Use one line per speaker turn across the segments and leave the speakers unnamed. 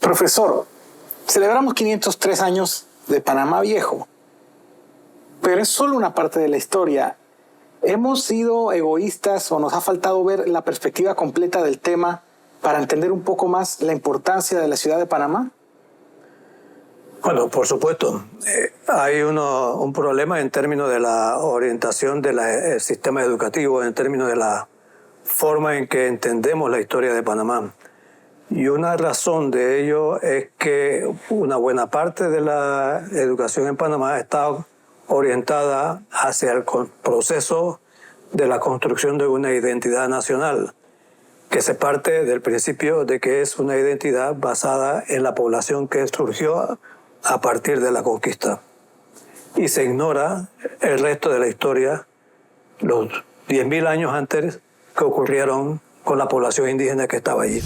Profesor, celebramos 503 años de Panamá Viejo, pero es solo una parte de la historia. ¿Hemos sido egoístas o nos ha faltado ver la perspectiva completa del tema para entender un poco más la importancia de la ciudad de Panamá?
Bueno, por supuesto. Hay un problema en términos de la orientación del sistema educativo, en términos de la forma en que entendemos la historia de Panamá. Y una razón de ello es que una buena parte de la educación en Panamá está orientada hacia el proceso de la construcción de una identidad nacional, que se parte del principio de que es una identidad basada en la población que surgió a partir de la conquista. Y se ignora el resto de la historia, los 10.000 años antes que ocurrieron con la población indígena que estaba allí.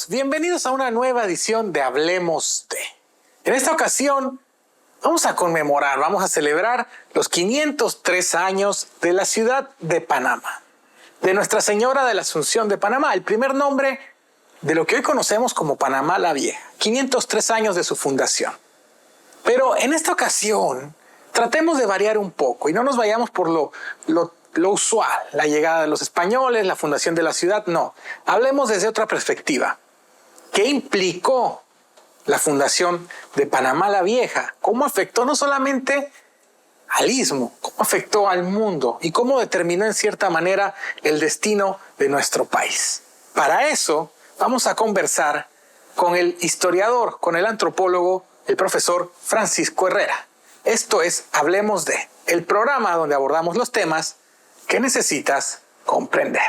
Bienvenidos a una nueva edición de Hablemos de. En esta ocasión vamos a conmemorar, vamos a celebrar los 503 años de la ciudad de Panamá, de Nuestra Señora de la Asunción de Panamá, el primer nombre de lo que hoy conocemos como Panamá la Vieja, 503 años de su fundación. Pero en esta ocasión tratemos de variar un poco y no nos vayamos por lo usual, la llegada de los españoles, la fundación de la ciudad, no. Hablemos desde otra perspectiva. ¿Qué implicó la fundación de Panamá la Vieja? ¿Cómo afectó no solamente al istmo, cómo afectó al mundo y cómo determinó en cierta manera el destino de nuestro país? Para eso vamos a conversar con el historiador, con el antropólogo, el profesor Francisco Herrera. Esto es Hablemos de, el programa donde abordamos los temas que necesitas comprender.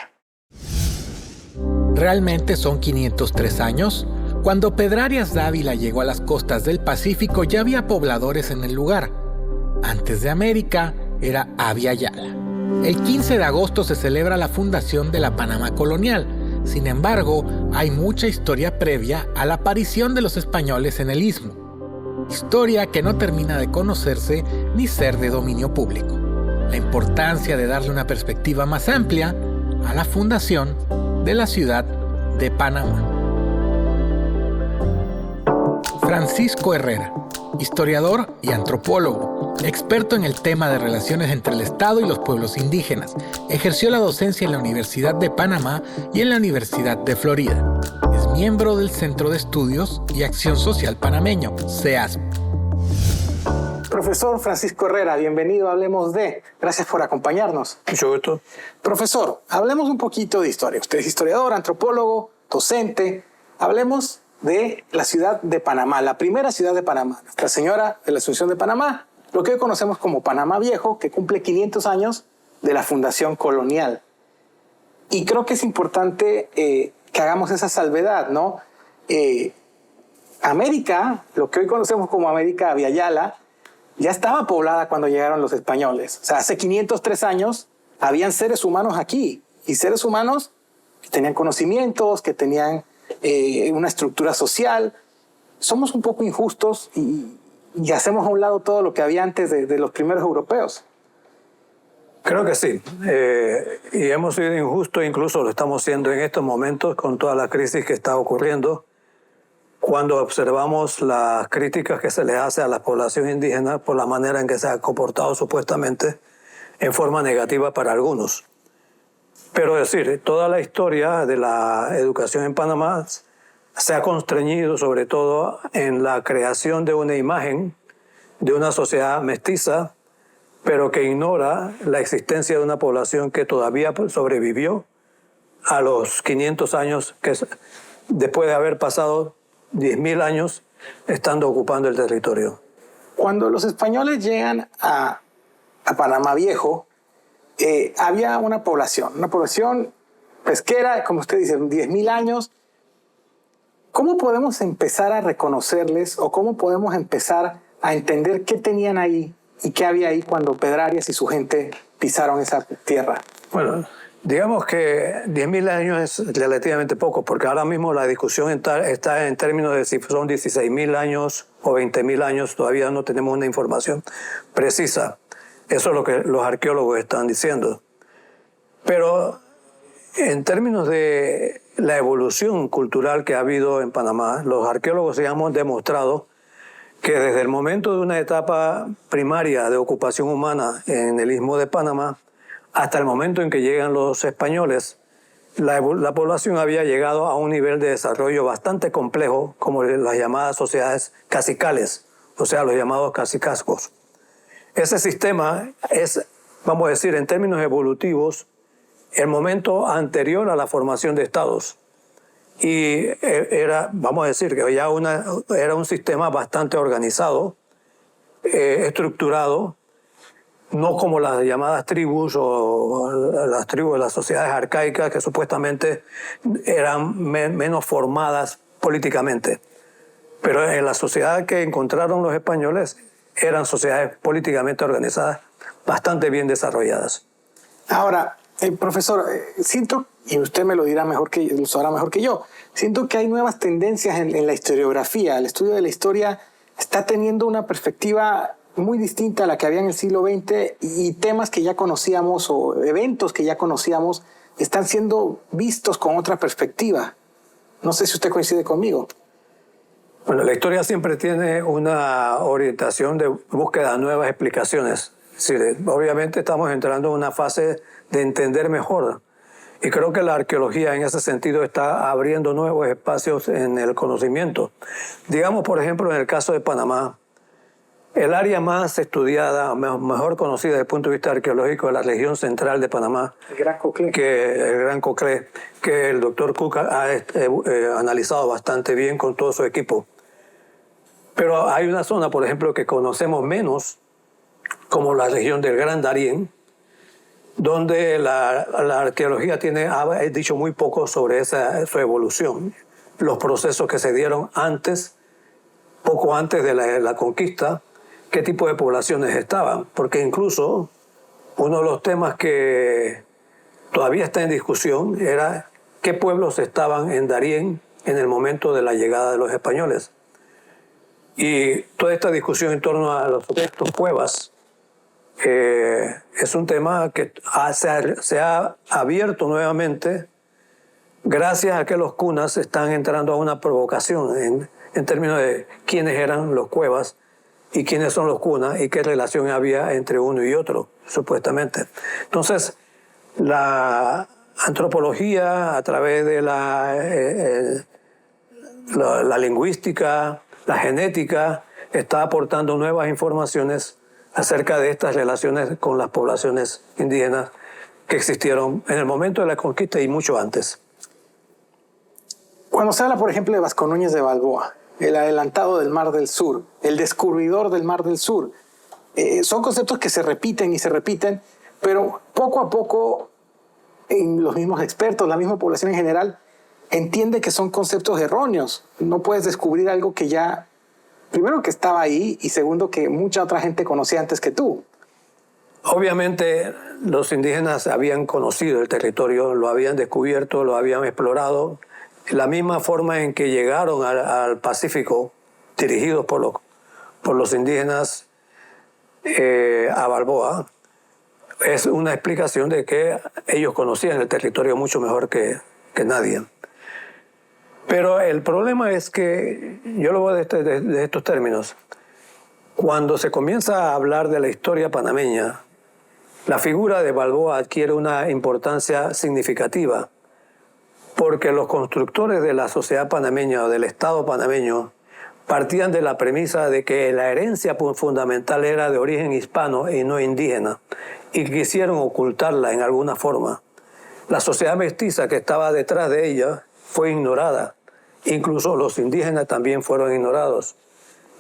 ¿Realmente son 503 años? Cuando Pedrarias Dávila llegó a las costas del Pacífico ya había pobladores en el lugar. Antes de América era Abya Yala. El 15 de agosto se celebra la fundación de la Panamá colonial. Sin embargo, hay mucha historia previa a la aparición de los españoles en el istmo. Historia que no termina de conocerse ni ser de dominio público. La importancia de darle una perspectiva más amplia a la fundación de la ciudad de Panamá. Francisco Herrera, historiador y antropólogo, experto en el tema de relaciones entre el Estado y los pueblos indígenas. Ejerció la docencia en la Universidad de Panamá y en la Universidad de Florida. Es miembro del Centro de Estudios y Acción Social Panameño, CEASP.
Profesor Francisco Herrera, bienvenido a Hablemos de. Gracias por acompañarnos.
Mucho gusto.
Profesor, hablemos un poquito de historia. Usted es historiador, antropólogo, docente. Hablemos de la ciudad de Panamá, la primera ciudad de Panamá, Nuestra Señora de la Asunción de Panamá, lo que hoy conocemos como Panamá Viejo, que cumple 500 años de la fundación colonial. Y creo que es importante que hagamos esa salvedad, ¿no? América, lo que hoy conocemos como América Abya Yala, ya estaba poblada cuando llegaron los españoles. O sea, hace 503 años habían seres humanos aquí, y seres humanos que tenían conocimientos, que tenían una estructura social. Somos un poco injustos y hacemos a un lado todo lo que había antes de los primeros europeos.
Creo que sí. Y hemos sido injustos, incluso lo estamos siendo en estos momentos con toda la crisis que está ocurriendo. Cuando observamos las críticas que se le hace a la población indígena por la manera en que se ha comportado supuestamente en forma negativa para algunos. Pero es decir, toda la historia de la educación en Panamá se ha constreñido sobre todo en la creación de una imagen de una sociedad mestiza, pero que ignora la existencia de una población que todavía sobrevivió a los 500 años que después de haber pasado 10.000 años estando ocupando el territorio.
Cuando los españoles llegan a Panamá Viejo, había una población pesquera, como usted dice, 10.000 años. ¿Cómo podemos empezar a reconocerles o cómo podemos empezar a entender qué tenían ahí y qué había ahí cuando Pedrarias y su gente pisaron esa tierra?
Bueno, Digamos que 10.000 años es relativamente poco, porque ahora mismo la discusión está en términos de si son 16.000 años o 20.000 años. Todavía no tenemos una información precisa. Eso es lo que los arqueólogos están diciendo. Pero en términos de la evolución cultural que ha habido en Panamá, los arqueólogos ya hemos demostrado que desde el momento de una etapa primaria de ocupación humana en el Istmo de Panamá hasta el momento en que llegan los españoles, la población había llegado a un nivel de desarrollo bastante complejo, como las llamadas sociedades cacicales, o sea, los llamados cacicazgos. Ese sistema es, vamos a decir, en términos evolutivos, el momento anterior a la formación de estados. Y era, vamos a decir, que ya era un sistema bastante organizado, estructurado, no como las llamadas tribus o las tribus de las sociedades arcaicas que supuestamente eran menos formadas políticamente. Pero en la sociedad que encontraron los españoles eran sociedades políticamente organizadas, bastante bien desarrolladas.
Ahora, profesor, siento, y usted me lo dirá mejor que, lo sabrá mejor que yo, siento que hay nuevas tendencias en la historiografía. El estudio de la historia está teniendo una perspectiva muy distinta a la que había en el siglo XX y temas que ya conocíamos o eventos que ya conocíamos están siendo vistos con otra perspectiva. No sé si usted coincide conmigo.
Bueno, la historia siempre tiene una orientación de búsqueda de nuevas explicaciones. Es decir, obviamente estamos entrando en una fase de entender mejor. Y creo que la arqueología en ese sentido está abriendo nuevos espacios en el conocimiento. Digamos, por ejemplo, en el caso de Panamá, el área más estudiada, mejor conocida desde el punto de vista arqueológico, es la región central de Panamá.
El Gran Coclé.
El Gran Coclé, que el doctor Cook ha analizado bastante bien con todo su equipo. Pero hay una zona, por ejemplo, que conocemos menos, como la región del Gran Darién, donde la arqueología ha dicho muy poco sobre su evolución, los procesos que se dieron poco antes de la conquista, qué tipo de poblaciones estaban, porque incluso uno de los temas que todavía está en discusión era qué pueblos estaban en Darién en el momento de la llegada de los españoles. Y toda esta discusión en torno a los restos cuevas es un tema que se ha abierto nuevamente gracias a que los cunas están entrando a una provocación en términos de quiénes eran los cuevas y quiénes son los cunas y qué relación había entre uno y otro, supuestamente. Entonces, la antropología a través de la lingüística, la genética, está aportando nuevas informaciones acerca de estas relaciones con las poblaciones indígenas que existieron en el momento de la conquista y mucho antes.
Cuando se habla, por ejemplo, de Vasco Núñez de Balboa, el adelantado del Mar del Sur, el descubridor del Mar del Sur, son conceptos que se repiten y se repiten, pero poco a poco los mismos expertos, la misma población en general, entiende que son conceptos erróneos. No puedes descubrir algo que ya, primero, que estaba ahí, y segundo, que mucha otra gente conocía antes que tú.
Obviamente los indígenas habían conocido el territorio, lo habían descubierto, lo habían explorado. La misma forma en que llegaron al Pacífico, dirigidos por los indígenas a Balboa, es una explicación de que ellos conocían el territorio mucho mejor que nadie. Pero el problema es que, yo lo veo de estos términos, cuando se comienza a hablar de la historia panameña, la figura de Balboa adquiere una importancia significativa, porque los constructores de la sociedad panameña o del Estado panameño partían de la premisa de que la herencia fundamental era de origen hispano y no indígena, y quisieron ocultarla en alguna forma. La sociedad mestiza que estaba detrás de ella fue ignorada. Incluso los indígenas también fueron ignorados.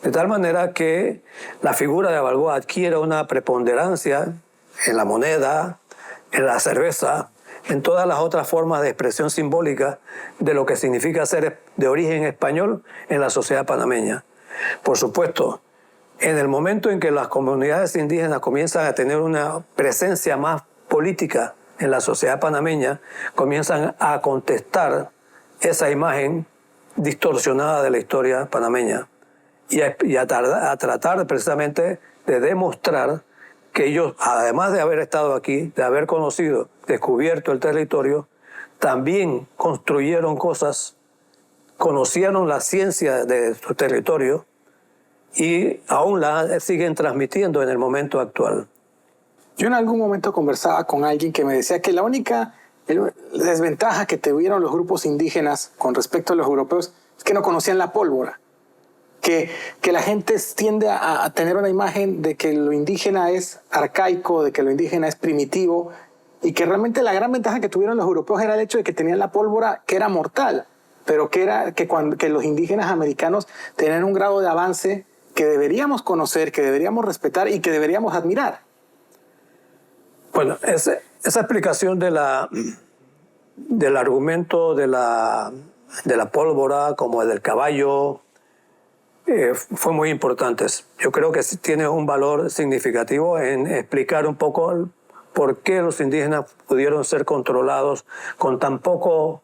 De tal manera que la figura de Balboa adquiere una preponderancia en la moneda, en la cerveza, en todas las otras formas de expresión simbólica de lo que significa ser de origen español en la sociedad panameña. Por supuesto, en el momento en que las comunidades indígenas comienzan a tener una presencia más política en la sociedad panameña comienzan a contestar esa imagen distorsionada de la historia panameña y a tratar precisamente de demostrar que ellos, además de haber estado aquí, de haber conocido, descubierto el territorio, también construyeron cosas, conocieron la ciencia de su territorio y aún la siguen transmitiendo en el momento actual.
Yo en algún momento conversaba con alguien que me decía que la única desventaja que tuvieron los grupos indígenas con respecto a los europeos es que no conocían la pólvora. Que la gente tiende a tener una imagen de que lo indígena es arcaico, de que lo indígena es primitivo, y que realmente la gran ventaja que tuvieron los europeos era el hecho de que tenían la pólvora que era mortal, pero que los indígenas americanos tenían un grado de avance que deberíamos conocer, que deberíamos respetar y que deberíamos admirar.
Bueno, esa explicación del argumento de la pólvora como el del caballo fue muy importante. Yo creo que tiene un valor significativo en explicar un poco por qué los indígenas pudieron ser controlados con tan poco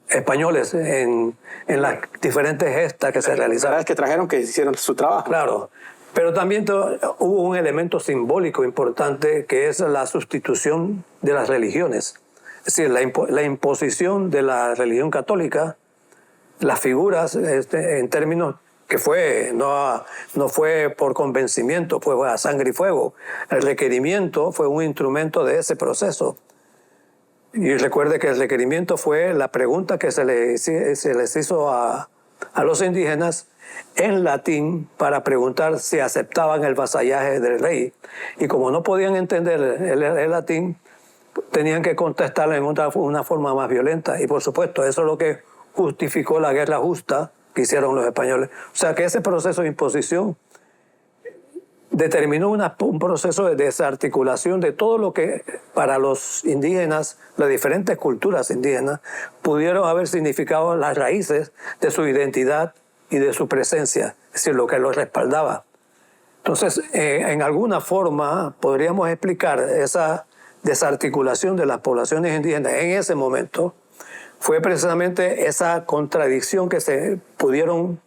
españoles en las diferentes gestas que se realizaron.
La verdad es que trajeron que hicieron su trabajo.
Claro, pero también hubo un elemento simbólico importante que es la sustitución de las religiones. Es decir, la imposición de la religión católica, las figuras en términos que no fue por convencimiento, fue a sangre y fuego. El requerimiento fue un instrumento de ese proceso. Y recuerde que el requerimiento fue la pregunta que se les hizo a los indígenas en latín para preguntar si aceptaban el vasallaje del rey. Y como no podían entender el latín, tenían que contestarlo en una forma más violenta. Y por supuesto, eso es lo que justificó la guerra justa que hicieron los españoles. O sea que ese proceso de imposición determinó un proceso de desarticulación de todo lo que para los indígenas, las diferentes culturas indígenas, pudieron haber significado las raíces de su identidad y de su presencia, es decir, lo que los respaldaba. Entonces, en alguna forma podríamos explicar esa desarticulación de las poblaciones indígenas en ese momento. Fue precisamente esa contradicción que se pudieron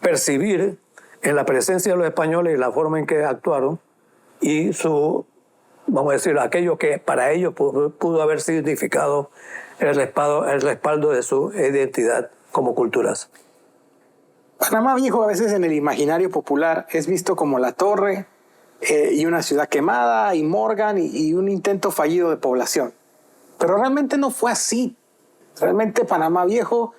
percibir en la presencia de los españoles y la forma en que actuaron y vamos a decir, aquello que para ellos pudo haber significado el respaldo de su identidad como culturas.
Panamá Viejo a veces en el imaginario popular es visto como la torre y una ciudad quemada y Morgan y un intento fallido de población. Pero realmente no fue así. Realmente Panamá Viejo,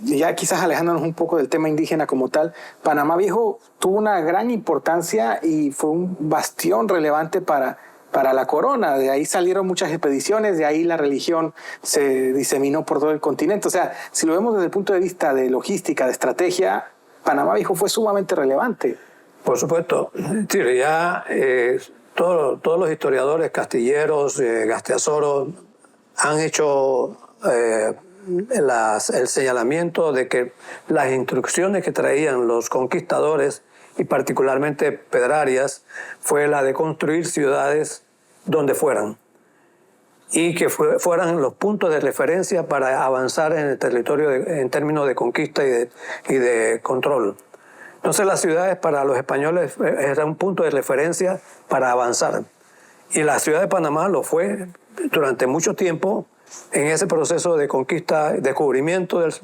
ya quizás alejándonos un poco del tema indígena como tal, Panamá Viejo tuvo una gran importancia y fue un bastión relevante para la corona. De ahí salieron muchas expediciones, de ahí la religión se diseminó por todo el continente. O sea, si lo vemos desde el punto de vista de logística, de estrategia, Panamá Viejo fue sumamente relevante.
Por supuesto. Sí, ya todos los historiadores castilleros, Gasteazoro, han hecho el señalamiento de que las instrucciones que traían los conquistadores, y particularmente Pedrarias, fue la de construir ciudades donde fueran y que fueran los puntos de referencia para avanzar en el territorio en términos de conquista y de control. Entonces las ciudades para los españoles eran un punto de referencia para avanzar. Y la ciudad de Panamá lo fue durante mucho tiempo en ese proceso de conquista, descubrimiento de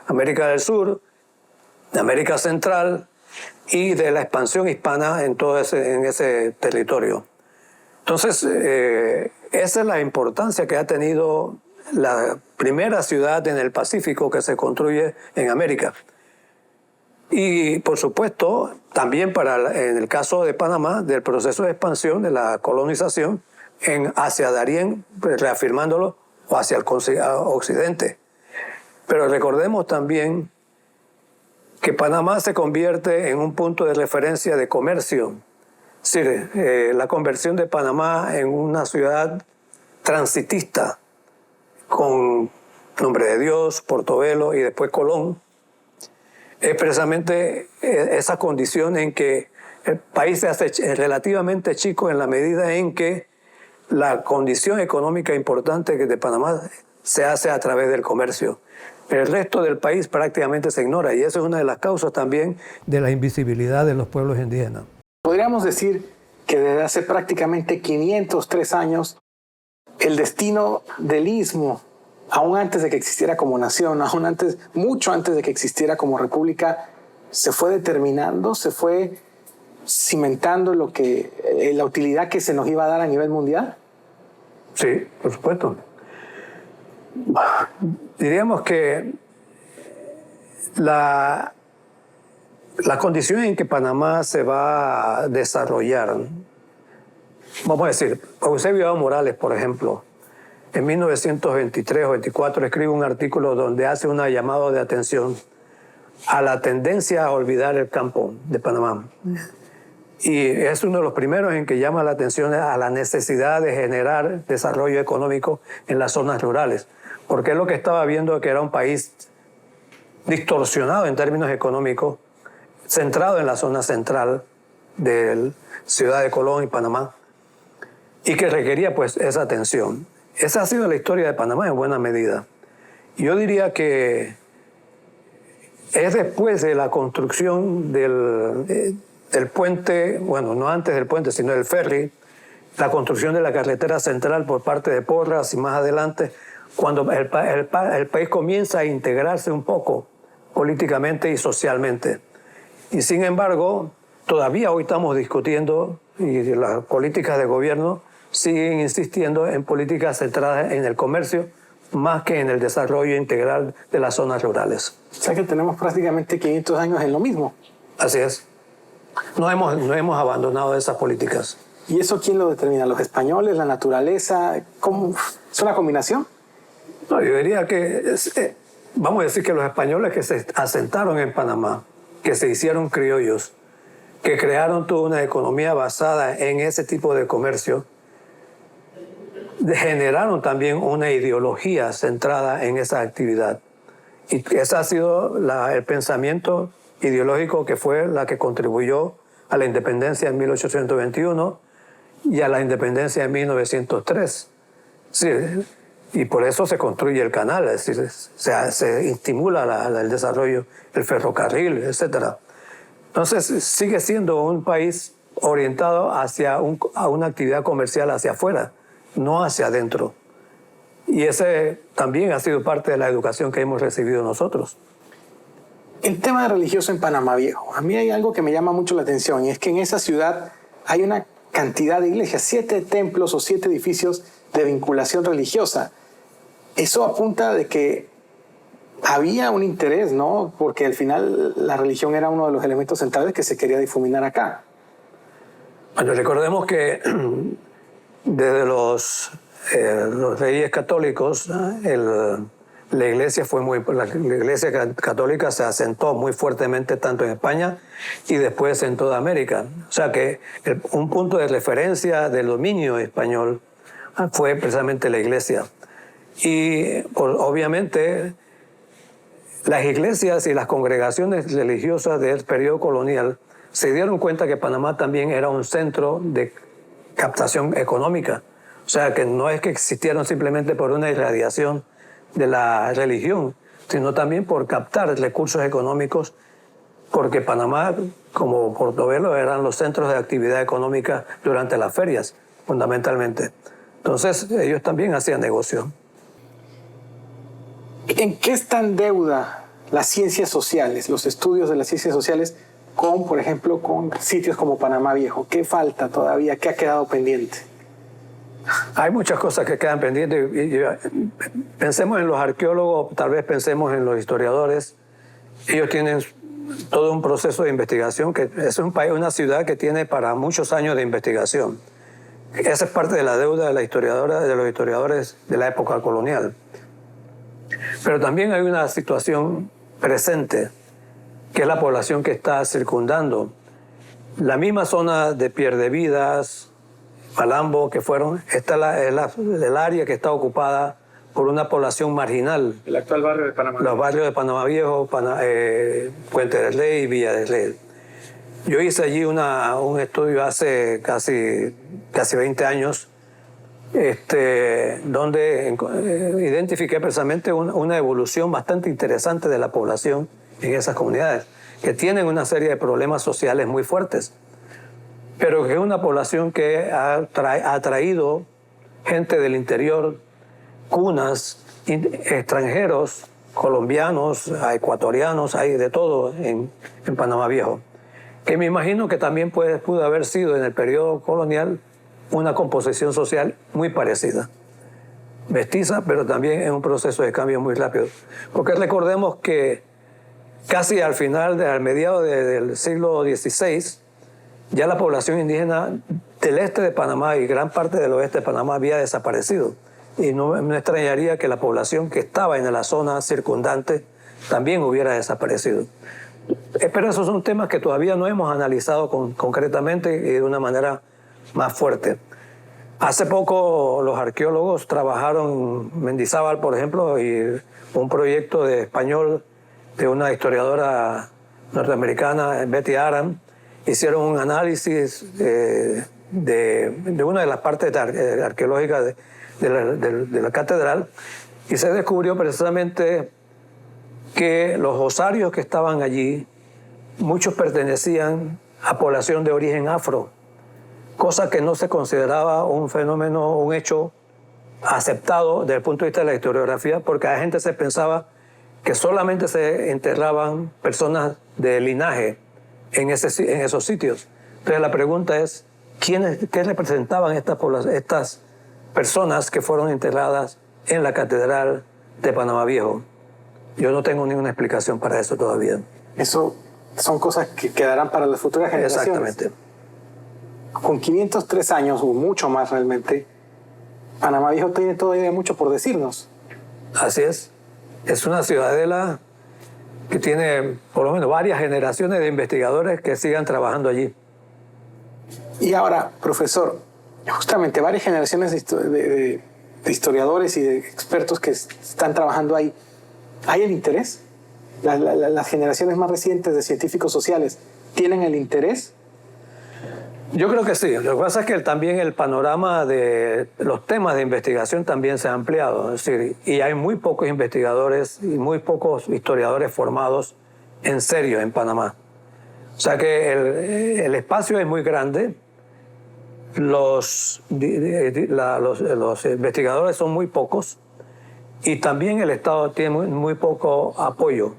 América del Sur, de América Central y de la expansión hispana en ese territorio. Entonces, esa es la importancia que ha tenido la primera ciudad en el Pacífico que se construye en América. Y, por supuesto, también en el caso de Panamá, del proceso de expansión, de la colonización, hacia Darién, reafirmándolo, o hacia el occidente. Pero recordemos también que Panamá se convierte en un punto de referencia de comercio. Es decir, la conversión de Panamá en una ciudad transitista, con Nombre de Dios, Portobelo y después Colón, es precisamente esa condición en que el país se hace relativamente chico en la medida en que la condición económica importante de Panamá se hace a través del comercio. El resto del país prácticamente se ignora y eso es una de las causas también de la invisibilidad de los pueblos indígenas.
Podríamos decir que desde hace prácticamente 503 años el destino del Istmo, aún antes de que existiera como nación, mucho antes de que existiera como república, se fue determinando, se fue cimentando la utilidad que se nos iba a dar a nivel mundial.
Sí, por supuesto. Diríamos que la condición en que Panamá se va a desarrollar, vamos a decir, Eusebio Morales, por ejemplo, en 1923 o 24 escribe un artículo donde hace un llamado de atención a la tendencia a olvidar el campo de Panamá. Y es uno de los primeros en que llama la atención a la necesidad de generar desarrollo económico en las zonas rurales, porque es lo que estaba viendo, que era un país distorsionado en términos económicos, centrado en la zona central de Ciudad de Colón y Panamá, y que requería pues esa atención. Esa ha sido la historia de Panamá en buena medida. Yo diría que es después de la construcción del puente, bueno, no antes del puente, sino del ferry, la construcción de la carretera central por parte de Porras y más adelante, cuando el país comienza a integrarse un poco políticamente y socialmente. Y sin embargo, todavía hoy estamos discutiendo, y las políticas de gobierno siguen insistiendo en políticas centradas en el comercio más que en el desarrollo integral de las zonas rurales.
O sea que tenemos prácticamente 500 años en lo mismo.
Así es. No hemos abandonado esas políticas.
¿Y eso quién lo determina? ¿Los españoles? ¿La naturaleza? ¿Cómo? ¿Es una combinación?
No, yo diría que, vamos a decir que los españoles que se asentaron en Panamá, que se hicieron criollos, que crearon toda una economía basada en ese tipo de comercio, generaron también una ideología centrada en esa actividad. Y ese ha sido el pensamiento ideológico que fue la que contribuyó a la independencia en 1821 y a la independencia en 1903. Sí, y por eso se construye el canal, es decir, se estimula el desarrollo, el ferrocarril, etc. Entonces sigue siendo un país orientado hacia a una actividad comercial hacia afuera, no hacia adentro. Y ese también ha sido parte de la educación que hemos recibido nosotros.
El tema religioso en Panamá Viejo. A mí hay algo que me llama mucho la atención y es que en esa ciudad hay una cantidad de iglesias, 7 templos o 7 edificios de vinculación religiosa. Eso apunta de que había un interés, ¿no? Porque al final la religión era uno de los elementos centrales que se quería difuminar acá.
Bueno, recordemos que desde los reyes católicos, la iglesia católica se asentó muy fuertemente tanto en España y después en toda América. O sea que un punto de referencia del dominio español fue precisamente la iglesia. Y obviamente las iglesias y las congregaciones religiosas del periodo colonial se dieron cuenta que Panamá también era un centro de captación económica. O sea que no es que existieron simplemente por una irradiación de la religión, sino también por captar recursos económicos, porque Panamá, como Portobelo, eran los centros de actividad económica durante las ferias, fundamentalmente. Entonces, ellos también hacían negocio.
¿En qué está en deuda las ciencias sociales, los estudios de las ciencias sociales con, por ejemplo, con sitios como Panamá Viejo? ¿Qué falta todavía? ¿Qué ha quedado pendiente?
Hay muchas cosas que quedan pendientes. Pensemos en los arqueólogos, tal vez pensemos en los historiadores. Ellos tienen todo un proceso de investigación, que es un país, una ciudad que tiene para muchos años de investigación. Esa es parte de la deuda de los historiadores de la época colonial. Pero también hay una situación presente, que es la población que está circundando. La misma zona de Pierdevidas, Malambo, que fueron, el área que está ocupada por una población marginal.
El actual barrio de Panamá.
Los barrios de Panamá Viejo, Puente del Rey y Villa del Rey. Yo hice allí un estudio hace casi 20 años donde identifiqué precisamente una evolución bastante interesante de la población en esas comunidades, que tienen una serie de problemas sociales muy fuertes, pero que es una población que ha traído gente del interior, cunas, extranjeros, colombianos, ecuatorianos, hay de todo en Panamá Viejo, que me imagino que también pudo haber sido en el periodo colonial una composición social muy parecida, mestiza, pero también en un proceso de cambio muy rápido. Porque recordemos que casi al final, al mediado del siglo XVI, ya la población indígena del este de Panamá y gran parte del oeste de Panamá había desaparecido. Y no me extrañaría que la población que estaba en la zona circundante también hubiera desaparecido. Pero esos son temas que todavía no hemos analizado concretamente y de una manera más fuerte. Hace poco los arqueólogos trabajaron en Mendizábal, por ejemplo, y un proyecto de español de una historiadora norteamericana, Betty Aram, hicieron un análisis de una de las partes arqueológicas de la catedral, y se descubrió precisamente que los osarios que estaban allí, muchos pertenecían a población de origen afro, cosa que no se consideraba un fenómeno, un hecho aceptado desde el punto de vista de la historiografía, porque a la gente se pensaba que solamente se enterraban personas de linaje en esos sitios. Entonces la pregunta es, ¿qué representaban estas personas que fueron enterradas en la Catedral de Panamá Viejo? Yo no tengo ninguna explicación para eso todavía.
Eso son cosas que quedarán para las futuras generaciones.
Exactamente.
Con 503 años, o mucho más realmente, Panamá Viejo tiene todavía mucho por decirnos.
Así es. Es una ciudadela que tiene por lo menos varias generaciones de investigadores que sigan trabajando allí.
Y ahora, profesor, justamente varias generaciones de historiadores y de expertos que están trabajando ahí. ¿Hay el interés? Las generaciones más recientes de científicos sociales tienen el interés.
Yo creo que sí. Lo que pasa es que también el panorama de los temas de investigación también se ha ampliado. Es decir, y hay muy pocos investigadores y muy pocos historiadores formados en serio en Panamá. O sea que el espacio es muy grande. Los investigadores son muy pocos y también el Estado tiene muy poco apoyo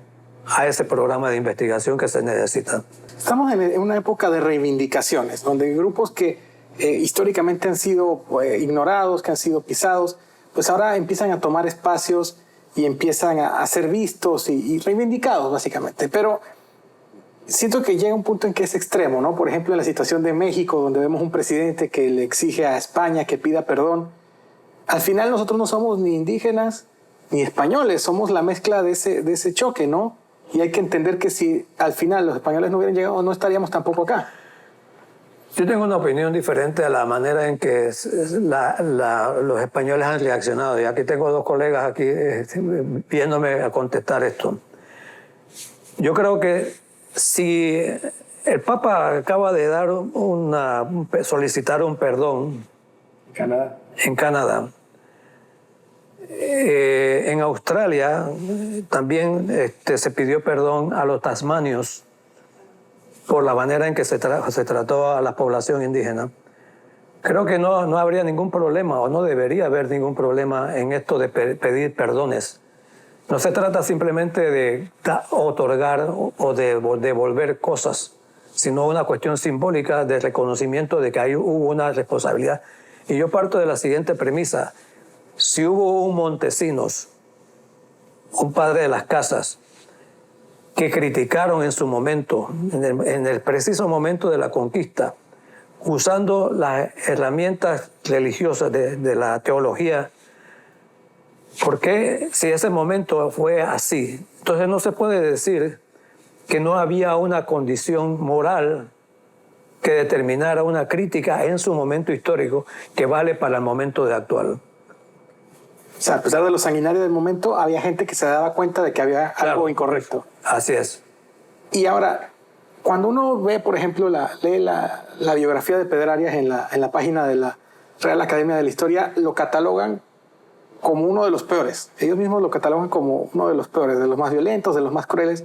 a ese programa de investigación que se necesita.
Estamos en una época de reivindicaciones, donde grupos que históricamente han sido ignorados, que han sido pisados, pues ahora empiezan a tomar espacios y empiezan a ser vistos y reivindicados, básicamente. Pero siento que llega un punto en que es extremo, ¿no? Por ejemplo, en la situación de México, donde vemos un presidente que le exige a España que pida perdón. Al final nosotros no somos ni indígenas ni españoles, somos la mezcla de ese choque, ¿no? Y hay que entender que si al final los españoles no hubieran llegado, no estaríamos tampoco acá.
Yo tengo una opinión diferente a la manera en que los españoles han reaccionado. Y aquí tengo dos colegas aquí viéndome a contestar esto. Yo creo que si el Papa acaba de solicitar un perdón en Canadá, en Australia también se pidió perdón a los tasmanios por la manera en que se trató a la población indígena. Creo que no habría ningún problema o no debería haber ningún problema en esto de pedir perdones. No se trata simplemente de otorgar o de devolver cosas, sino una cuestión simbólica de reconocimiento de que ahí hubo una responsabilidad. Y yo parto de la siguiente premisa. Si hubo un Montesinos, un padre de las casas, que criticaron en su momento, en el preciso momento de la conquista, usando las herramientas religiosas de la teología, ¿por qué si ese momento fue así? Entonces no se puede decir que no había una condición moral que determinara una crítica en su momento histórico que vale para el momento actual.
O sea, a pesar de lo sanguinario del momento, había gente que se daba cuenta de que había algo incorrecto.
Así es.
Y ahora, cuando uno ve, por ejemplo, lee la biografía de Pedro Arias en la página de la Real Academia de la Historia lo catalogan como uno de los peores. Ellos mismos lo catalogan como uno de los peores, de los más violentos, de los más crueles.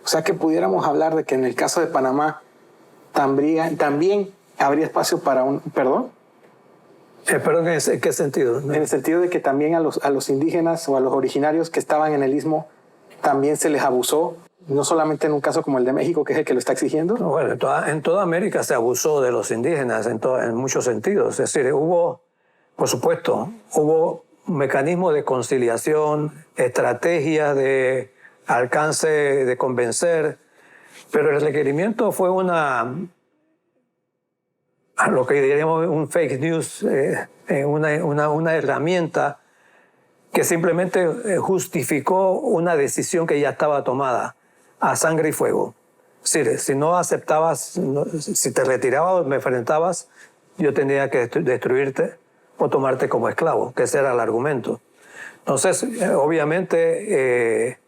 O sea que pudiéramos hablar de que en el caso de Panamá también habría espacio para un perdón.
¿Perdón en qué sentido?
En el sentido de que también a los indígenas o a los originarios que estaban en el Istmo también se les abusó, no solamente en un caso como el de México, que es el que lo está exigiendo.
Bueno, en toda América se abusó de los indígenas en muchos sentidos. Es decir, por supuesto, hubo mecanismos de conciliación, estrategias de alcance de convencer, pero el requerimiento fue lo que diríamos un fake news, una herramienta que simplemente justificó una decisión que ya estaba tomada a sangre y fuego. Es decir, si no aceptabas, si te retirabas o me enfrentabas, yo tenía que destruirte o tomarte como esclavo, que ese era el argumento. Entonces, obviamente,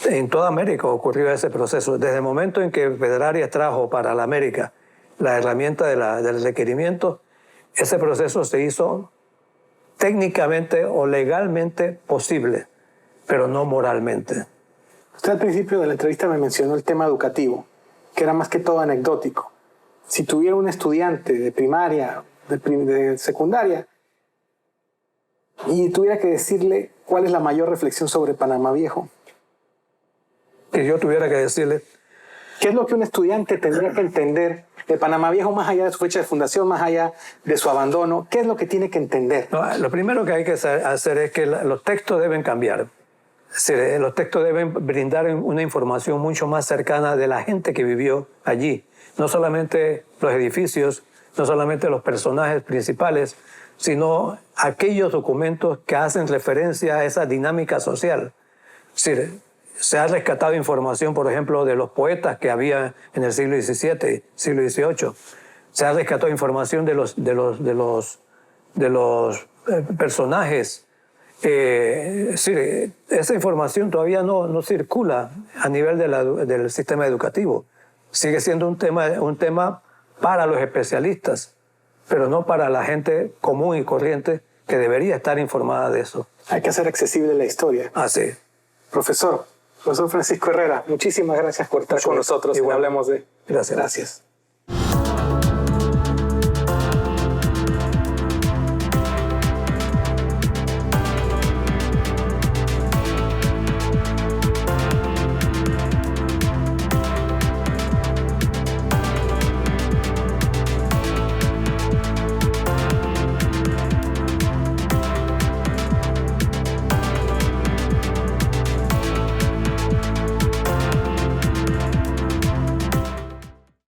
en toda América ocurrió ese proceso. Desde el momento en que Pedrarias trajo para la América la herramienta del requerimiento, ese proceso se hizo técnicamente o legalmente posible, pero no moralmente.
Usted al principio de la entrevista me mencionó el tema educativo, que era más que todo anecdótico. Si tuviera un estudiante de primaria, de secundaria, y tuviera que decirle cuál es la mayor reflexión sobre Panamá Viejo,
que yo tuviera que decirle,
¿qué es lo que un estudiante tendría que entender de Panamá Viejo, más allá de su fecha de fundación, más allá de su abandono? ¿Qué es lo que tiene que entender?
No, lo primero que hay que hacer es que los textos deben cambiar. Es decir, los textos deben brindar una información mucho más cercana de la gente que vivió allí. No solamente los edificios, no solamente los personajes principales, sino aquellos documentos que hacen referencia a esa dinámica social. Es decir, se ha rescatado información, por ejemplo, de los poetas que había en el siglo XVII, siglo XVIII. Se ha rescatado información de los personajes. Es decir, esa información todavía no circula a nivel del sistema educativo. Sigue siendo un tema para los especialistas, pero no para la gente común y corriente que debería estar informada de eso.
Hay que hacer accesible la historia.
Así.
Profesor Francisco Herrera, muchísimas gracias por estar con nosotros.
Igual.
Hablemos de...
Gracias.
Gracias.